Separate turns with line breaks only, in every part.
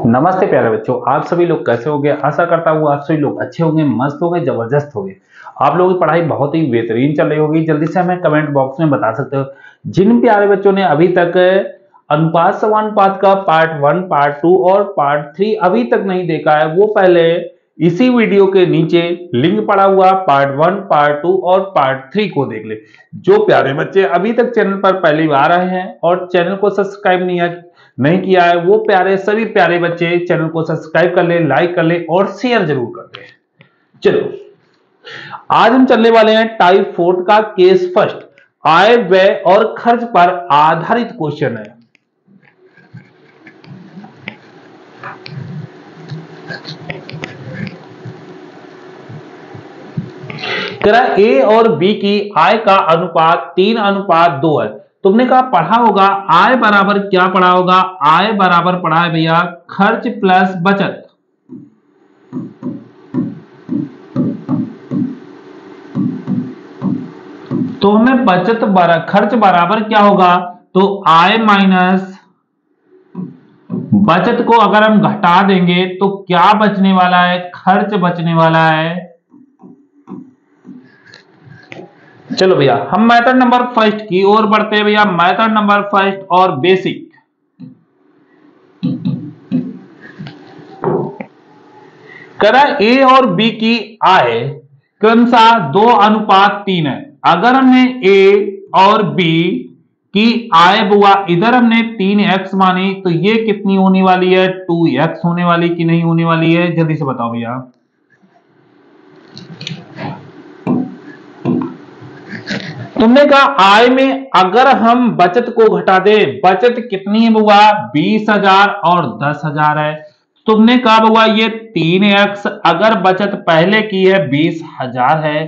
नमस्ते प्यारे बच्चों, आप सभी लोग कैसे होंगे। आशा करता हूँ आप सभी लोग अच्छे होंगे, मस्त होंगे, जबरदस्त होंगे। आप लोगों की पढ़ाई बहुत ही बेहतरीन चल रही होगी। जल्दी से हमें कमेंट बॉक्स में बता सकते हो जिन प्यारे बच्चों ने अभी तक अनुपात समानुपात का पार्ट 1, पार्ट 2 और पार्ट 3 अभी तक नहीं देखा है, वो पहले इसी वीडियो के नीचे लिंक पड़ा हुआ पार्ट 1, पार्ट 2 और पार्ट 3 को देख ले। जो प्यारे बच्चे अभी तक चैनल पर पहली बार आए हैं और चैनल को सब्सक्राइब नहीं किया है, वो सभी प्यारे बच्चे चैनल को सब्सक्राइब कर ले, लाइक कर ले और शेयर जरूर कर ले। चलो, आज हम चलने वाले हैं टाइप 4 का केस फर्स्ट, आय व्यय और खर्च पर आधारित क्वेश्चन है। ए और बी की आय का अनुपात 3:2 है। तुमने कहा पढ़ा होगा आय बराबर क्या पढ़ा होगा, आय बराबर पढ़ा है भैया खर्च प्लस बचत। तो हमें खर्च बराबर क्या होगा, तो आय माइनस बचत को अगर हम घटा देंगे तो क्या बचने वाला है, खर्च बचने वाला है। चलो भैया हम मेथड नंबर फर्स्ट की ओर बढ़ते हैं। भैया मेथड नंबर फर्स्ट और बेसिक। करा ए और बी की आय क्रमशः 2:3 है। अगर हमने ए और बी की आय बुआ इधर हमने 3x मानी तो ये कितनी होने वाली है, 2x होने वाली कि नहीं होने वाली है, जल्दी से बताओ भैया। तुमने कहा आय में अगर हम बचत को घटा दें, बचत कितनी है बुआ, 20,000 और 10,000 है। तुमने कहा बुआ ये 3x अगर बचत पहले की है 20,000 है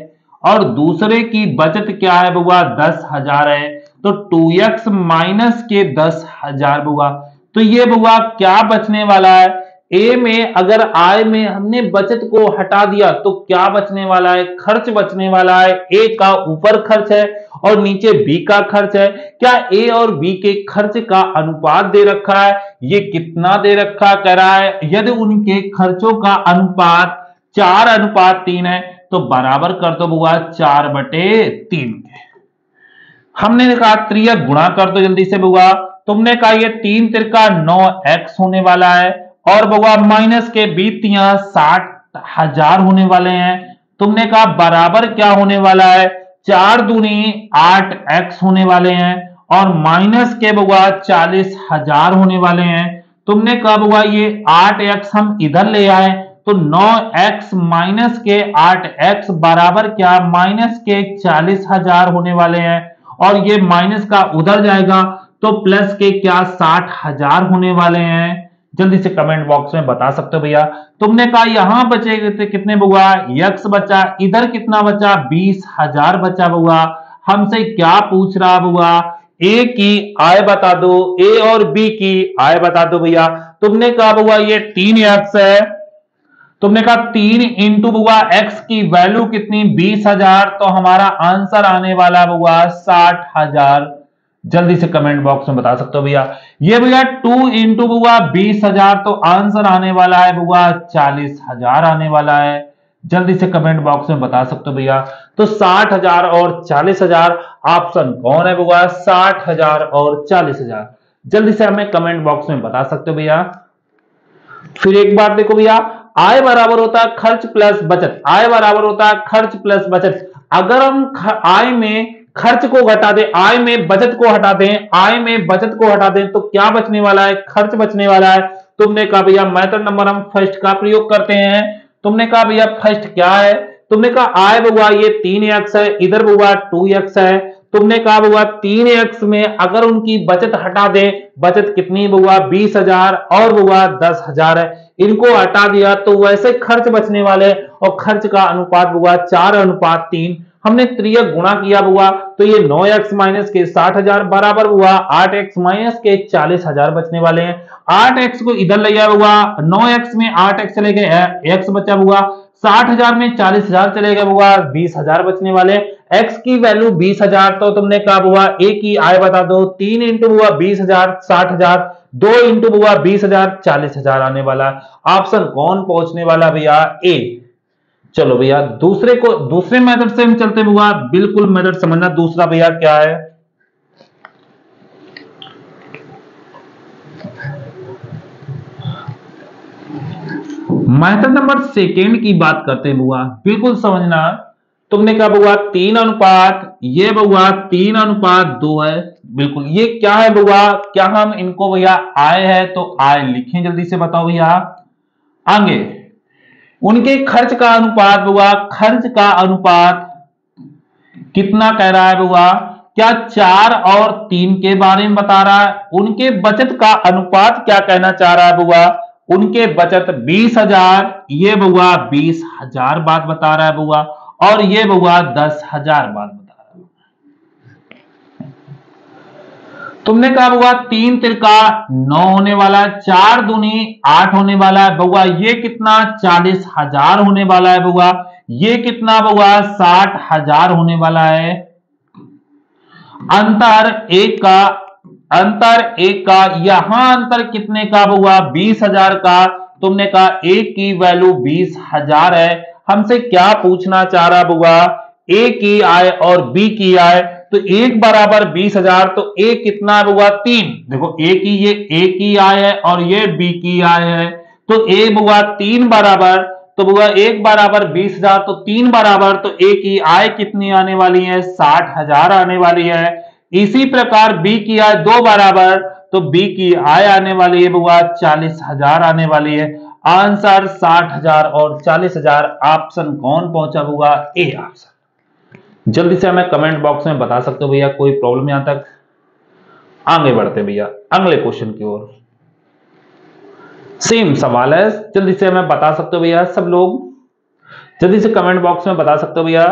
और दूसरे की बचत क्या है बुआ 10,000 है, तो 2x माइनस के 10,000 बुआ। तो ये बुआ क्या बचने वाला है, ए में अगर आय में हमने बचत को हटा दिया तो क्या बचने वाला है, खर्च बचने वाला है। ए का ऊपर खर्च है और नीचे बी का खर्च है। क्या ए और बी के खर्च का अनुपात दे रखा है, ये कितना दे रखा कह रहा है, यदि उनके खर्चों का अनुपात 4:3 है तो बराबर कर दो बुआ 4/3। हमने कहा त्रियक गुणा कर दो जल्दी से बुआ। तुमने कहा ये 3 तिरका 9x होने वाला है और बुआ माइनस के 60,000 होने वाले हैं। तुमने कहा बराबर क्या होने वाला है, 4 दूनी 8x होने वाले हैं और माइनस के बुआ 40,000 होने वाले हैं। तुमने कहा बुआ ये 8x हम इधर ले आए तो 9x माइनस के 8x बराबर क्या, माइनस के 40,000 होने वाले हैं और ये माइनस का उधर जाएगा तो प्लस के क्या 60,000 होने वाले हैं। जल्दी से कमेंट बॉक्स में बता सकते हो भैया। तुमने कहा यहां बचे कितने बुआ, x बचा, इधर कितना बचा 20,000 बचा बुआ। हमसे क्या पूछ रहा बुआ, ए की आय बता दो, ए और बी की आय बता दो भैया। तुमने कहा बुआ ये 3x है, तुमने कहा 3 इंटू बुआ x की वैल्यू कितनी 20,000, तो हमारा आंसर आने वाला बुआ 60,000। जल्दी से कमेंट बॉक्स में बता सकते हो भैया। ये भैया 2 इंटू बुआ 20,000 तो आंसर आने वाला है बुआ 40,000 आने वाला है। जल्दी से कमेंट बॉक्स में बता सकते हो भैया। तो 60,000 और 40,000 ऑप्शन कौन है बुआ, 60,000 और 40,000। जल्दी से हमें कमेंट बॉक्स में बता सकते हो भैया। फिर एक बार देखो भैया, आय बराबर होता है खर्च प्लस बचत, आय बराबर होता है खर्च प्लस बचत। अगर हम आय में खर्च को घटा दें, आय में बचत को हटा दें, आय में बचत को हटा दें तो क्या बचने वाला है, खर्च बचने वाला है। तुमने कहा भैया मेथड नंबर हम फर्स्ट का प्रयोग करते हैं। तुमने कहा भैया फर्स्ट क्या है, तुमने कहा आय बुआ ये 3x है, इधर बुआ 2x है। तुमने कहा बुआ 3x में अगर उनकी बचत हटा दें, बचत कितनी बुआ 20,000 और बुआ 10,000 है, इनको हटा दिया तो वैसे खर्च बचने वाले और खर्च का अनुपात बुआ 4:3। हमने त्रियक गुणा किया बुआ तो ये 9x माइनस के 60,000 बराबर हुआ 8x माइनस के 40,000 बचने वाले हैं। 8x को इधर ले गया बुआ, 9x में 8x चले गए, x बचा बुआ 60,000 में 40,000 चलेगा बुआ, 20,000 बचने वाले। एक्स की वैल्यू 20,000, तो तुमने कहा बुआ ए की आय बता दो। 3 इंटू बुआ 20,000 60,000, 2 इंटू बुआ 20,000 40,000 आने वाला। ऑप्शन कौन पहुंचने वाला भैया? ए। चलो भैया दूसरे मेथड से हम चलते बुआ, बिल्कुल मेथड समझना दूसरा भैया क्या है। मेथड नंबर सेकेंड की बात करते हैं बुआ, बिल्कुल समझना। तुमने कहा बुआ 3 अनुपात, ये बुआ 3:2 है। बिल्कुल ये क्या है बुआ? क्या हम इनको भैया आय है तो आय लिखें? जल्दी से बताओ भैया। आगे उनके खर्च का अनुपात बुआ, खर्च का अनुपात कितना कह रहा है बुआ? क्या 4 और 3 के बारे में बता रहा है? उनके बचत का अनुपात क्या कहना चाह रहा है बुआ? उनके बचत 20,000, ये बुआ 20,000 बात बता रहा है बुआ, और ये बुआ 10,000 बात बता रहा है। तुमने कहा बुआ 3 तिरका 9 होने वाला है, 4 दूनी 8 होने वाला है बुआ, ये कितना? 40,000 होने वाला है बुआ। ये कितना बुआ? 60,000 होने वाला है। अंतर एक का यहां अंतर कितने का बुआ? 20,000 का। तुमने कहा ए की वैल्यू 20,000 है। हमसे क्या पूछना चाह रहा बुआ? ए की आय और बी की आय, तो एक बराबर 20,000, तो ए कितना बुआ? 3। देखो ये ए की आय है और ये बी की आय है, तो ए बुआ 3 बराबर, तो बुआ 1 बराबर 20,000, तो 3 बराबर, तो ए की आय कितनी आने वाली है? 60,000 आने वाली है। इसी प्रकार बी की आय 2 बराबर, तो बी की आय आने वाली है बुआ 40,000 आने वाली है। आंसर 60,000 और 40,000। ऑप्शन कौन पहुंचा बुआ? A option. जल्दी से हमें कमेंट बॉक्स में बता सकते हो भैया, कोई प्रॉब्लम यहां तक? आगे बढ़ते भैया अगले क्वेश्चन की ओर। सेम सवाल है, जल्दी से हमें बता सकते हो भैया सब लोग? जल्दी से कमेंट बॉक्स में बता सकते हो भैया।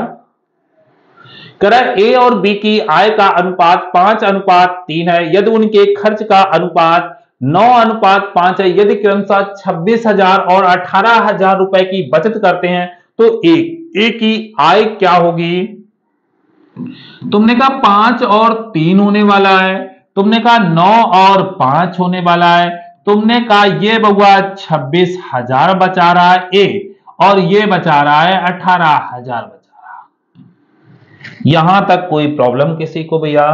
ए और बी की आय का अनुपात 5:3 है, यदि उनके खर्च का अनुपात 9:5 है, यदि क्रमशः 26,000 और 18,000 रुपए की बचत करते हैं, तो ए की आय क्या होगी? तुमने कहा 5 और 3 होने वाला है, तुमने कहा 9 और 5 होने वाला है, तुमने कहा ये बउआ 26,000 बचा रहा है ए, और ये बचा रहा है 18,000 बचा रहा है। यहां तक कोई प्रॉब्लम किसी को भैया?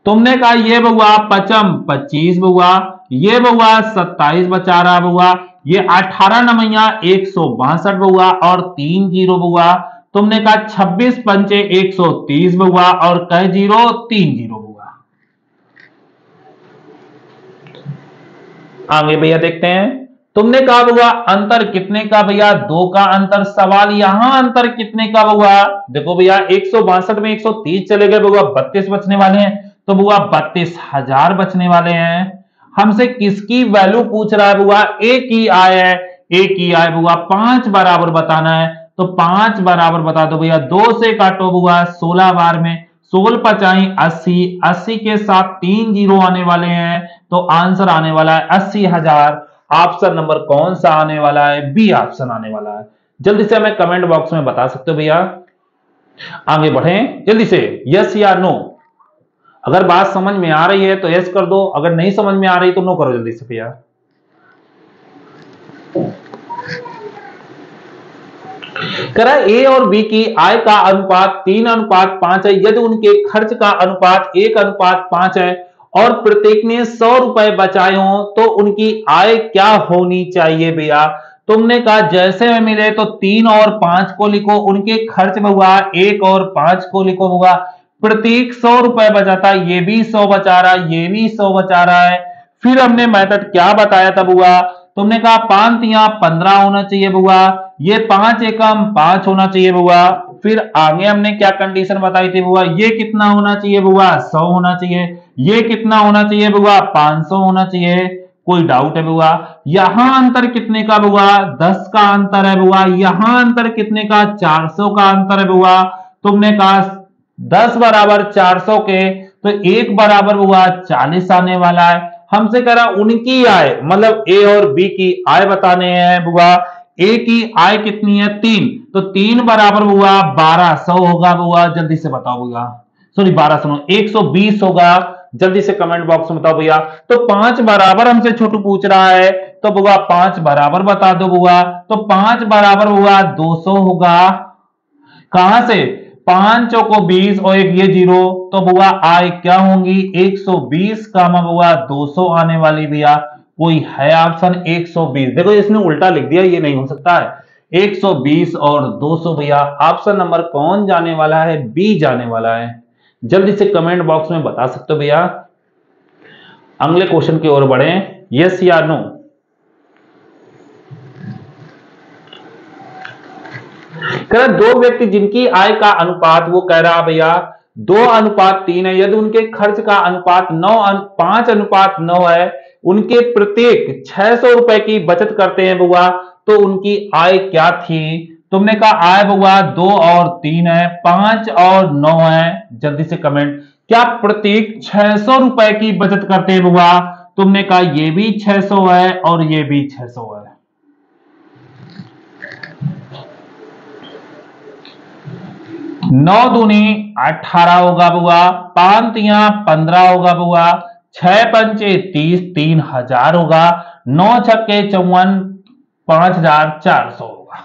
तुमने कहा ये बउआ 25 बउआ, ये बउआ 27 बचा रहा बउआ, ये 18 नमैया 162 बउआ और 3 जीरो बउआ। तुमने कहा 26 पंचे 130 बउआ और कह जीरो 3 जीरो बउआ। आगे भैया देखते हैं। तुमने कहा बउआ अंतर कितने का भैया? 2 का अंतर। सवाल यहां अंतर कितने का बउआ? देखो भैया 162 में 130 चले गए बउआ, 32 बचने वाले हैं, तो बुआ 32,000 बचने वाले हैं। हमसे किसकी वैल्यू पूछ रहा है बुआ? ए की आय है। ए की आय बुआ 5 बराबर बताना है, तो 5 बराबर बता दो भैया। 2 से काटो बुआ 16 बार में, 16 पचाई 80, 80 के साथ 3 जीरो आने वाले हैं, तो आंसर आने वाला है 80,000। ऑप्शन नंबर कौन सा आने वाला है? बी ऑप्शन आने वाला है। जल्दी से हमें कमेंट बॉक्स में बता सकते हो भैया। आगे बढ़ें जल्दी से, यस या नो। अगर बात समझ में आ रही है तो यस कर दो, अगर नहीं समझ में आ रही तो नो करो जल्दी से भैया। कह रहा है ए और बी की आय का अनुपात 3:5 है, यदि उनके खर्च का अनुपात 1:5 है और प्रत्येक ने 100 रुपए बचाए हो, तो उनकी आय क्या होनी चाहिए भैया? तुमने कहा जैसे में मिले तो 3 और 5 को लिखो, उनके खर्च में हुआ 1 और 5 को लिखो हुआ, प्रत्येक 100 रुपए बचाता, ये भी 100 बचा रहा है, ये भी 100 बचा रहा है। फिर हमने मेथड क्या बताया था बुआ? तुमने कहा 5 तिया 15 होना चाहिए बुआ, ये 5 एकम 5 होना चाहिए बुआ। फिर आगे हमने क्या कंडीशन बताई थी बुआ? ये कितना होना चाहिए बुआ? 100 होना चाहिए। ये कितना होना चाहिए बुआ? 500 होना चाहिए। कोई डाउट है बुआ? यहां अंतर कितने का बुआ? 10 का अंतर है बुआ। यहां अंतर कितने का? 400 का अंतर है बुआ। तुमने कहा 10 बराबर 400 के, तो 1 बराबर बुआ 40 आने वाला है। हमसे कह रहा उनकी आय, मतलब ए और बी की आय बताने हैं बुआ। ए की आय कितनी है 3, तो 3 बराबर हुआ 1200 होगा बुआ, जल्दी से बताओ भैया। सॉरी 1200 120 होगा, जल्दी से कमेंट बॉक्स में बताओ भैया। तो 5 बराबर हमसे छोटू पूछ रहा है, तो बुआ 5 बराबर बता दो बुआ। तो 5 बराबर हुआ 200 होगा। कहां से 5 चौको 20 और एक ये 0, तो बुआ आय क्या होंगी 120 का बुआ 200 आने वाली भैया। कोई है ऑप्शन 120? देखो इसने उल्टा लिख दिया, ये नहीं हो सकता है। 120 और 200 भैया ऑप्शन नंबर कौन जाने वाला है? बी जाने वाला है। जल्दी से कमेंट बॉक्स में बता सकते हो भैया। अगले क्वेश्चन की ओर बढ़े, यस या नो। कह रहा दो व्यक्ति जिनकी आय का अनुपात, वो कह रहा भैया 2:3 है, यदि उनके खर्च का अनुपात 5:9 है, उनके प्रत्येक 600 रुपए की बचत करते हैं बुआ, तो उनकी आय क्या थी? तुमने कहा आय बुआ 2 और 3 है, 5 और 9 है। जल्दी से कमेंट, क्या प्रत्येक 600 रुपए की बचत करते हैं बुआ? तुमने कहा ये भी 600 है और ये भी 600 है। 9 दूनी 18 होगा बुआ, 5 तिया 15 होगा बुआ, 6 पंचे 30, 3000 होगा, 9 छक्के 54, 5400 होगा।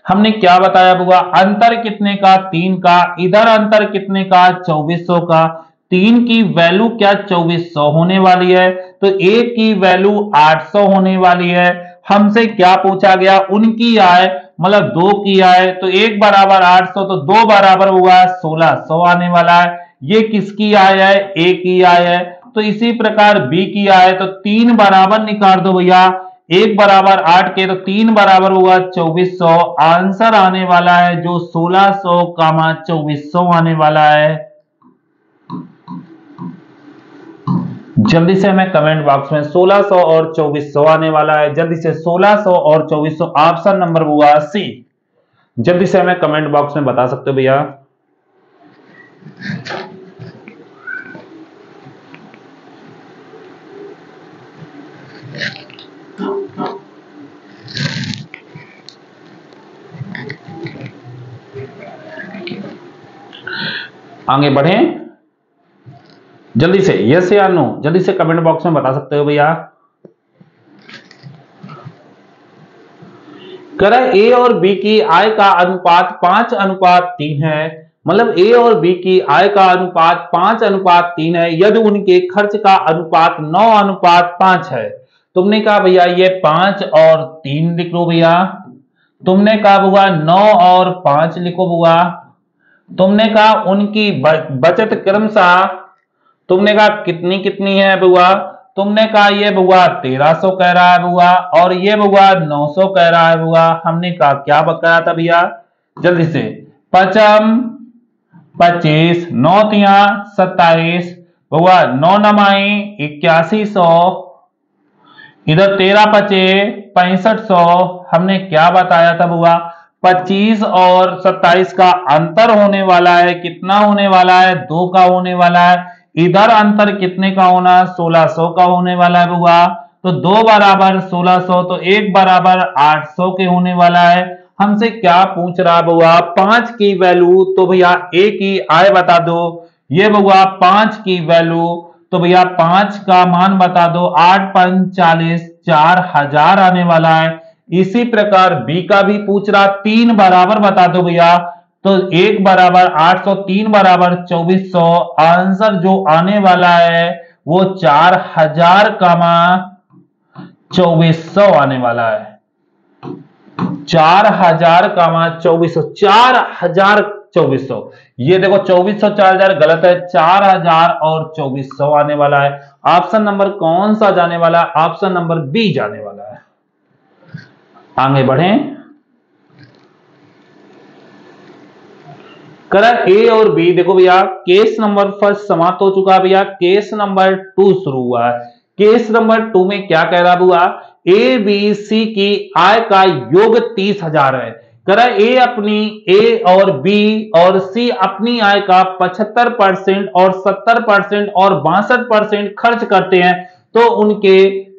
हमने क्या बताया बुआ? अंतर कितने का? 3 का। इधर अंतर कितने का? 2400 का। 3 की वैल्यू क्या 2400 होने वाली है, तो 1 की वैल्यू 800 होने वाली है। हमसे क्या पूछा गया? उनकी आय, मतलब 2 की आय, तो 1 बराबर 800, तो 2 बराबर हुआ 1600 आने वाला है। ये किसकी आय है? ए की आय है। तो इसी प्रकार बी की आय, तो 3 बराबर निकाल दो भैया, 1 बराबर 8 के, तो 3 बराबर हुआ 2400। आंसर आने वाला है जो 1600 कामा 2400 आने वाला है। जल्दी से हमें कमेंट बॉक्स में 1600 और 2400 आने वाला है। जल्दी से 1600 और 2400 ऑप्शन नंबर हुआ सी। जल्दी से हमें कमेंट बॉक्स में बता सकते हो भैया। आगे बढ़ें, जल्दी से यस या नो, जल्दी से कमेंट बॉक्स में बता सकते हो भैया। करा ए और बी की आय का अनुपात 5:3 है, मतलब ए और बी की आय का अनुपात 5:3 है, यदि उनके खर्च का अनुपात 9:5 है। तुमने कहा भैया ये 5 और 3 लिख लो भैया। तुमने कहा बुआ 9 और 5 लिखो बुआ। तुमने कहा उनकी बचत क्रमशः, तुमने कहा कितनी कितनी है बुआ? तुमने कहा ये बुआ 1300 कह रहा है बुआ, और ये बुआ 900 कह रहा है बुआ। हमने कहा क्या बताया था भैया? जल्दी से 5 25, 9 तिया 27 बुआ, 9 नमाई 8100, इधर 13 पचे 6500। हमने क्या बताया था बुआ? 25 और 27 का अंतर होने वाला है, कितना होने वाला है? 2 का होने वाला है। इधर अंतर कितने का होना? 1600 का होने वाला है बुआ। तो 2 बराबर 1600, तो 1 बराबर 800 के होने वाला है। हमसे क्या पूछ रहा बुआ? 5 की वैल्यू, तो भैया ए की आय बता दो। ये बुआ 5 की वैल्यू, तो भैया 5 का मान बता दो। 8 5 40, 4000 आने वाला है। इसी प्रकार बी का भी पूछ रहा, 3 बराबर बता दो भैया, तो 1 बराबर 800, 3 बराबर 2400। आंसर जो आने वाला है वो 4000 कामा 2400 आने वाला है। 4000 कामा 2400, 402400। ये देखो 2400 4000 गलत है, 4000 और 2400 आने वाला है। ऑप्शन नंबर कौन सा जाने वाला है? ऑप्शन नंबर बी जाने वाला है। आगे बढ़ें, करा ए और बी। देखो भैया केस नंबर फर्स्ट समाप्त हो चुका है भैया, केस नंबर 2 शुरू हुआ है। केस नंबर 2 में क्या कह रहा हुआ? ए बी सी की आय का योग 30,000 है। करा ए और बी और सी अपनी आय का 75% और 70% और 62% खर्च करते हैं, तो उनके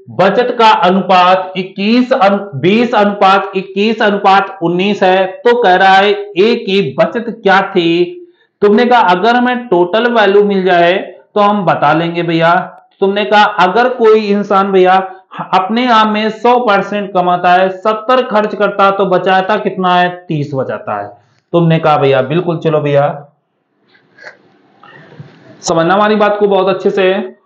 बचत का अनुपात 20:21 है। तो कह रहा है ए की बचत क्या थी। तुमने कहा अगर हमें टोटल वैल्यू मिल जाए तो हम बता लेंगे भैया। तुमने कहा अगर कोई इंसान भैया अपने आप में 100% कमाता है, 70 खर्च करता तो बचाता कितना है, 30 बचाता है। तुमने कहा भैया बिल्कुल, चलो भैया समझना हमारी बात को बहुत अच्छे से।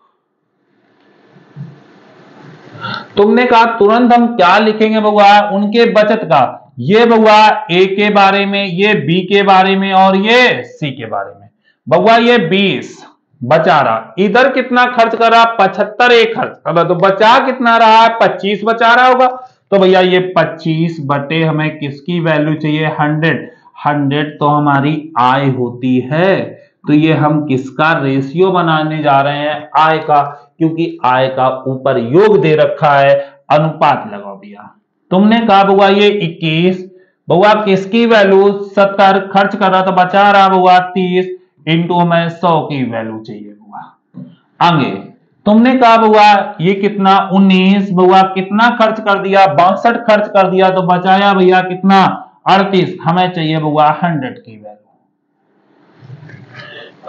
तुमने कहा तुरंत हम क्या लिखेंगे बउआ, उनके बचत का। ये बउआ ए के बारे में, ये बी के बारे में और ये सी के बारे में। बउआ ये 20 बचा रहा, इधर कितना खर्च कर रहा, 75 एक खर्च कर रहा, तो बचा कितना रहा, 25 बचा रहा होगा। तो भैया ये 25 बटे हमें किसकी वैल्यू चाहिए, 100 तो हमारी आय होती है। तो ये हम किसका रेशियो बनाने जा रहे हैं, आय का, क्योंकि आय का ऊपर योग दे रखा है, अनुपात लगाओ भैया। तुमने कहा बउआ ये 21, बउआ किसकी वैल्यू 70 खर्च कर रहा तो बचा रहा बउआ 30 इंटू हमें 100 की वैल्यू चाहिए बउआ। आगे तुमने कहा बउआ ये कितना 19, बउआ कितना खर्च कर दिया, 62 खर्च कर दिया तो बचाया भैया कितना 38, हमें चाहिए बउआ 100 की वैल्यू।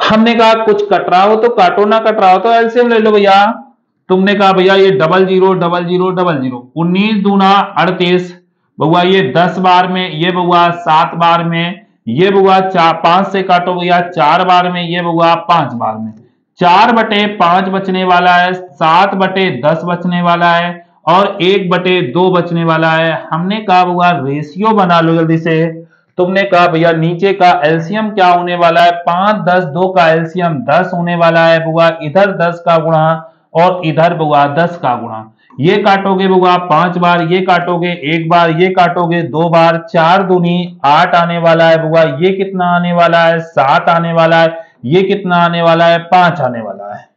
हमने कहा कुछ कट रहा हो तो काटो, ना कट रहा हो तो एलसीएम ले लो भैया। तुमने कहा भैया ये 00 00 00, 19 दूना 38, बउआ ये 10 बार में, ये बउआ 7 बार में, ये बउआ 5 से काटो भैया 4 बार में, ये बउआ 5 बार में, 4/5 बचने वाला है, 7/10 बचने वाला है और 1/2 बचने वाला है। हमने कहा बउआ रेशियो बना लो जल्दी से। तुमने कहा भैया नीचे का एलसीएम क्या होने वाला है, 5 10, 2 का एलसीएम 10 होने वाला है बउआ, इधर 10 का गुणा और इधर बउआ 10 का गुणा। ये काटोगे बउआ 5 बार, ये काटोगे 1 बार, ये काटोगे 2 बार, 4 दूनी 8 आने वाला है बउआ, ये कितना आने वाला है 7 आने वाला है, ये कितना आने वाला है 5 आने वाला है।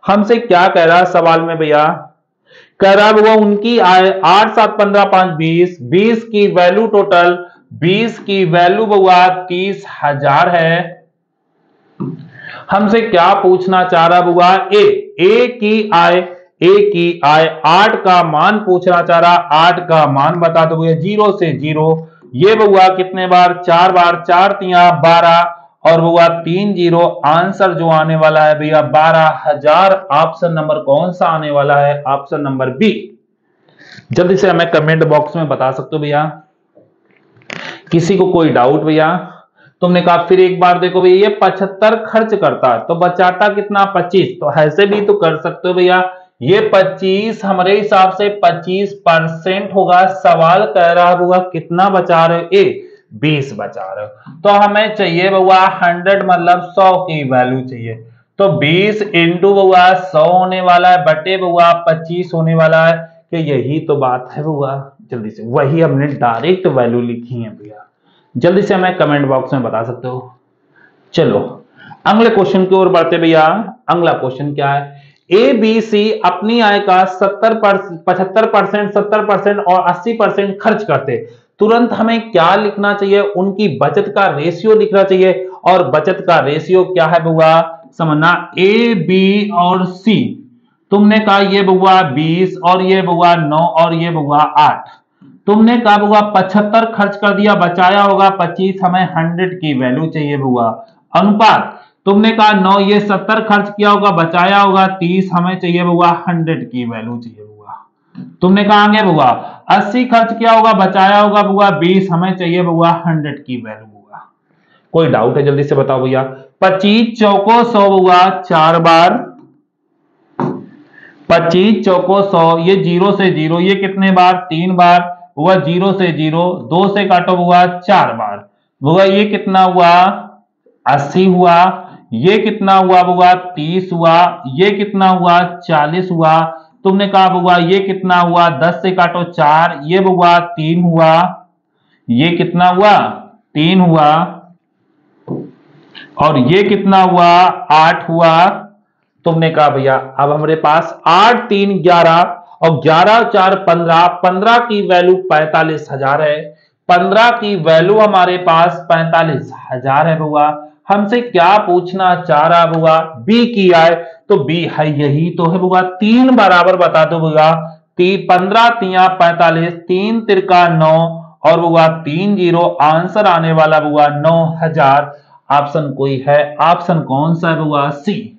हमसे क्या कह रहा है सवाल में भैया, कह रहा है उनकी आय 8 7 15 5 20, 20 की वैल्यू टोटल, 20 की वैल्यू बउआ 30,000 है। हमसे क्या पूछना चाह रहा बुआ, ए की आय 8 का मान पूछना चाह रहा, 8 का मान बता दो भैया 0 से 0, ये बउआ कितने बार 4 बार, 4 तिया 12 और बउआ 3 0, आंसर जो आने वाला है भैया 12,000। ऑप्शन नंबर कौन सा आने वाला है, ऑप्शन नंबर बी। जल्दी से हमें कमेंट बॉक्स में बता सकते हो भैया, किसी को कोई डाउट भैया। तुमने कहा फिर एक बार देखो भैया ये 75 खर्च करता है तो बचाता कितना 25, तो ऐसे भी तो कर सकते हो भैया, ये 25 हमारे हिसाब से 25% होगा। सवाल कह रहा होगा कितना बचा रहे हो, ए 20 बचा रहे हो, तो हमें चाहिए बउआ 100 मतलब 100 की वैल्यू चाहिए। तो 20 इंटू बउआ 100 होने वाला है बटे बउआ 25 होने वाला है, कि यही तो बात है बउआ। जल्दी से वही हमने डायरेक्ट वैल्यू लिखी है भैया, जल्दी से हमें कमेंट बॉक्स में बता सकते हो। चलो अगले क्वेश्चन की ओर बढ़ते भैया। अगला क्वेश्चन क्या है, ए बी सी अपनी आय का 75%, 70% और 80% खर्च करते, तुरंत हमें क्या लिखना चाहिए, उनकी बचत का रेशियो लिखना चाहिए। और बचत का रेशियो क्या है बउआ, समझना, ए बी और सी। तुमने कहा ये बउआ 20 और ये बउआ 9 और ये बउआ 8। तुमने कहा बउआ 75 खर्च कर दिया, बचाया होगा 25, हमें 100 की वैल्यू चाहिए बउआ। अनुपात तुमने कहा 9, ये 70 खर्च किया होगा, बचाया होगा 30, हमें चाहिए बउआ 100 की वैल्यू चाहिए बउआ। तुमने कहा आगे बउआ 80 खर्च किया होगा, बचाया होगा बउआ 20, हमें चाहिए बउआ 100 की वैल्यू बउआ। कोई डाउट है जल्दी से बताओ भैया। 25 चौको 100 बउआ 4 बार, 25 चौको 100, ये 0 से 0, ये कितने बार 3 बार हुआ, 0 से 0, 2 से काटो हुआ 4 बार हुआ, ये कितना हुआ 80 हुआ, ये कितना हुआ हुआ 30 हुआ, ये कितना हुआ 40 हुआ। तुमने कहा हुआ ये कितना हुआ 10 से काटो 4, ये हुआ 3 हुआ, ये कितना हुआ 3 हुआ और ये कितना हुआ 8 हुआ। तुमने कहा भैया अब हमारे पास 8 3 11 और 11 4 15, 15 की वैल्यू 45,000 है, 15 की वैल्यू हमारे पास 45,000 है बुआ। हमसे क्या पूछना चाह रहा बुआ, बी की आय, तो बी है यही तो है बुआ, 3 बराबर बता दो बुआ, 15 तिया 45, 3 तिरका 9 और बुआ 3 जीरो, आंसर आने वाला बुआ 9000। ऑप्शन कोई है? ऑप्शन कौन सा है बुआ? सी।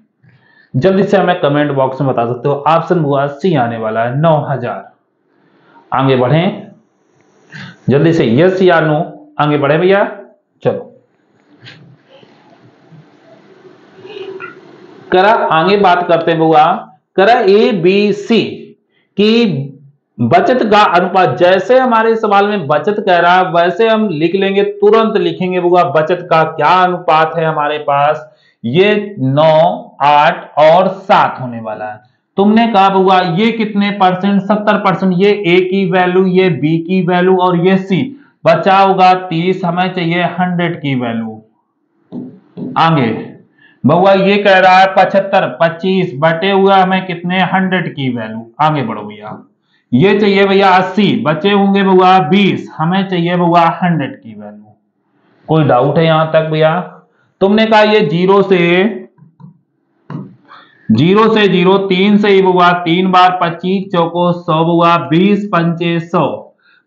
जल्दी से हमें कमेंट बॉक्स में बता सकते हो। ऑप्शन बुआ सी आने वाला है 9000। आगे बढ़ें जल्दी से, यस या नो, आगे बढ़े भैया। चलो करा आगे बात करते बुआ। करा ए बी सी की बचत का अनुपात, जैसे हमारे सवाल में बचत कह रहा है वैसे हम लिख लेंगे, तुरंत लिखेंगे बुआ बचत का क्या अनुपात है हमारे पास। ये 9, 8 और 7 होने वाला है। तुमने कहा बुआ ये कितने परसेंट? 70%। ये ए की वैल्यू, ये बी की वैल्यू और ये सी, बचा होगा 30। हमें चाहिए 100 की वैल्यू। आगे बउआ ये कह रहा है 75, 25 बटे हुआ हमें कितने? 100 की वैल्यू। आगे बढ़ो भैया। ये चाहिए भैया 80, बचे होंगे बुआ 20, हमें चाहिए बुआ 100 की वैल्यू। कोई डाउट है यहां तक भैया? तुमने कहा ये 0 से 0, 3 से ही बुआ 3 बार 25 चौको 100 बुआ, 20 पंचे 100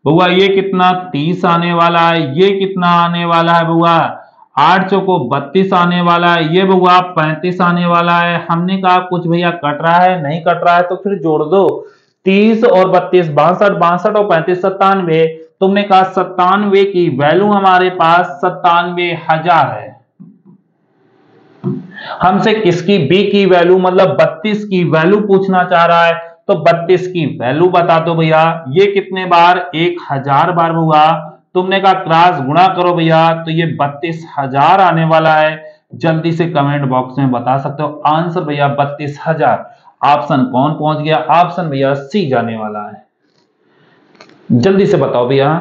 बुआ, ये कितना? 30 आने वाला है। ये कितना आने वाला है बुआ? 8 चौको 32 आने वाला है। ये बुआ 35 आने वाला है। हमने कहा कुछ भैया कट रहा है, नहीं कट रहा है तो फिर जोड़ दो। 30 और 32 62, 62 और 35 97। तुमने कहा 97 की वैल्यू हमारे पास 97,000 है। हमसे किसकी? बी की वैल्यू, मतलब 32 की वैल्यू पूछना चाह रहा है। तो 32 की वैल्यू बता दो भैया। ये कितने बार? 1000 बार हुआ। तुमने कहा क्रॉस गुणा करो भैया, तो ये 32,000 आने वाला है। जल्दी से कमेंट बॉक्स में बता सकते हो आंसर भैया 32,000। ऑप्शन कौन पहुंच गया? ऑप्शन भैया सी जाने वाला है। जल्दी से बताओ भैया,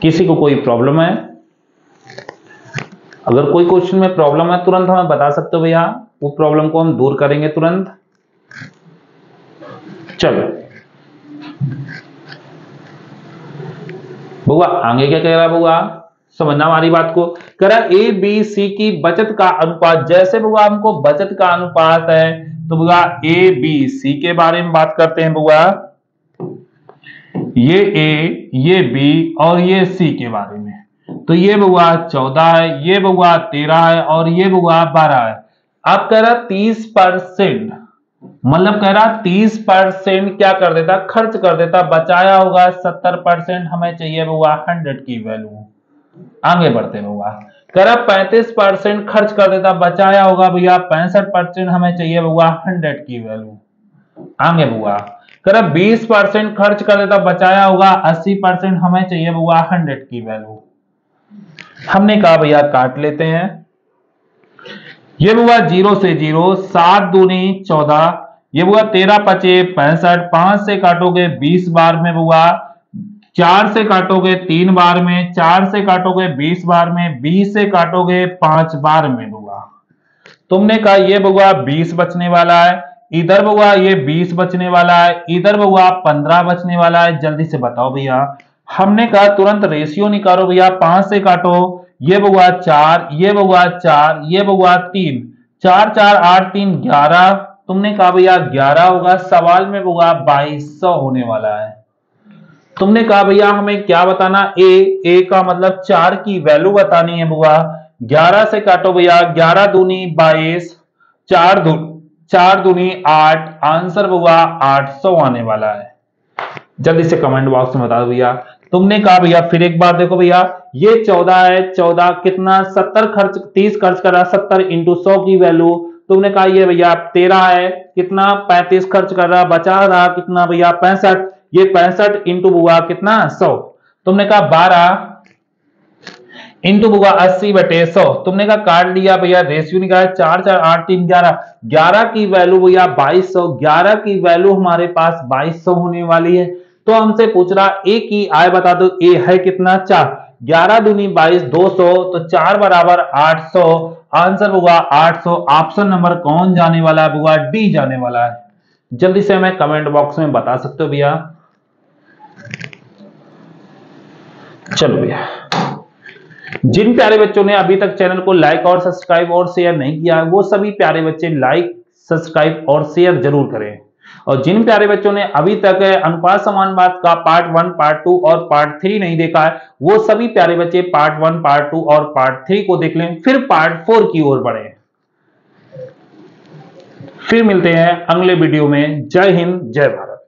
किसी को कोई प्रॉब्लम है? अगर कोई क्वेश्चन में प्रॉब्लम है तुरंत हमें बता सकते हो भैया, वो प्रॉब्लम को हम दूर करेंगे तुरंत। चलो बुआ आगे क्या कह रहा है बुआ, समझना हमारी बात को। कह रहा ए बी सी की बचत का अनुपात, जैसे बुआ हमको बचत का अनुपात है तो बुआ ए बी सी के बारे में बात करते हैं बुआ। ये ए, ये बी और ये सी के बारे में। तो ये बुआ 14 है, ये बुआ 13 है और ये बुआ 12 है। अब कह रहा 30%, मतलब कह रहा 30% क्या कर देता? खर्च कर देता। बचाया होगा 70%, हमें चाहिए बुआ 100 की वैल्यू। आगे बढ़ते बुआ। कह रहा 35% खर्च कर देता, बचाया होगा भैया 65%, हमें चाहिए बुआ 100 की वैल्यू। आगे बुआ। कह रहा 20% खर्च कर देता, बचाया होगा 80%, हमें चाहिए बुआ 100 की वैल्यू। हमने कहा भैया काट लेते हैं। ये बुआ 0 से 0, 7 दूनी 14, ये बुआ 13 पचे 65, 5 से काटोगे 20 बार में बुआ, 4 से काटोगे 3 बार में, 4 से काटोगे 20 बार में, 20 से काटोगे 5 बार में बुआ। तुमने कहा ये बुआ 20 बचने वाला है, इधर बुआ ये 20 बचने वाला है, इधर बुआ 15 बचने वाला है। जल्दी से बताओ भैया। हमने कहा तुरंत रेशियो निकालो भैया, 5 से काटो, ये बुआ 4, ये बुआ 4, ये बुआ 3, 4 4 8 3 11। तुमने कहा भैया 11 होगा। सवाल में बुआ 2200 होने वाला है। तुमने कहा भैया हमें क्या बताना? ए का मतलब 4 की वैल्यू बतानी है बुआ। 11 से काटो भैया, 11 दूनी 22, 4 दूनी 8, आंसर बुआ 800 आने वाला है। जल्दी से कमेंट बॉक्स में बता दो भैया। तुमने कहा भैया फिर एक बार देखो भैया, ये 14 है, 14 कितना? 70 खर्च, 30 खर्च करा, 70 इंटू 100 की वैल्यू। तुमने कहा ये भैया 13 है, कितना? 35 खर्च कर रहा, बचा रहा कितना भैया? 65, ये 65 इंटू बुआ कितना? 100। तुमने कहा 12 इंटू बुआ 80 बटे 100। तुमने कहा काट लिया भैया, रेशियो निकाला, 4 4 8 3 11, 11 की वैल्यू भैया 2200, 11 की वैल्यू हमारे पास 2200 होने वाली है। तो हमसे पूछ रहा ए की आय बता दो। ए है कितना? 4, 11 दूनी 22, 200, तो 4 बराबर 800, आंसर बुआ 800। ऑप्शन नंबर कौन जाने वाला है बुआ? डी जाने वाला है। जल्दी से हमें कमेंट बॉक्स में बता सकते हो भैया। चलो भैया, जिन प्यारे बच्चों ने अभी तक चैनल को लाइक और सब्सक्राइब और शेयर नहीं किया, वो सभी प्यारे बच्चे लाइक, सब्सक्राइब और शेयर जरूर करें। और जिन प्यारे बच्चों ने अभी तक अनुपात समानुपात का पार्ट 1, पार्ट 2 और पार्ट 3 नहीं देखा है, वो सभी प्यारे बच्चे पार्ट 1, पार्ट 2 और पार्ट 3 को देख लें, फिर पार्ट 4 की ओर बढ़े। फिर मिलते हैं अगले वीडियो में। जय हिंद, जय भारत।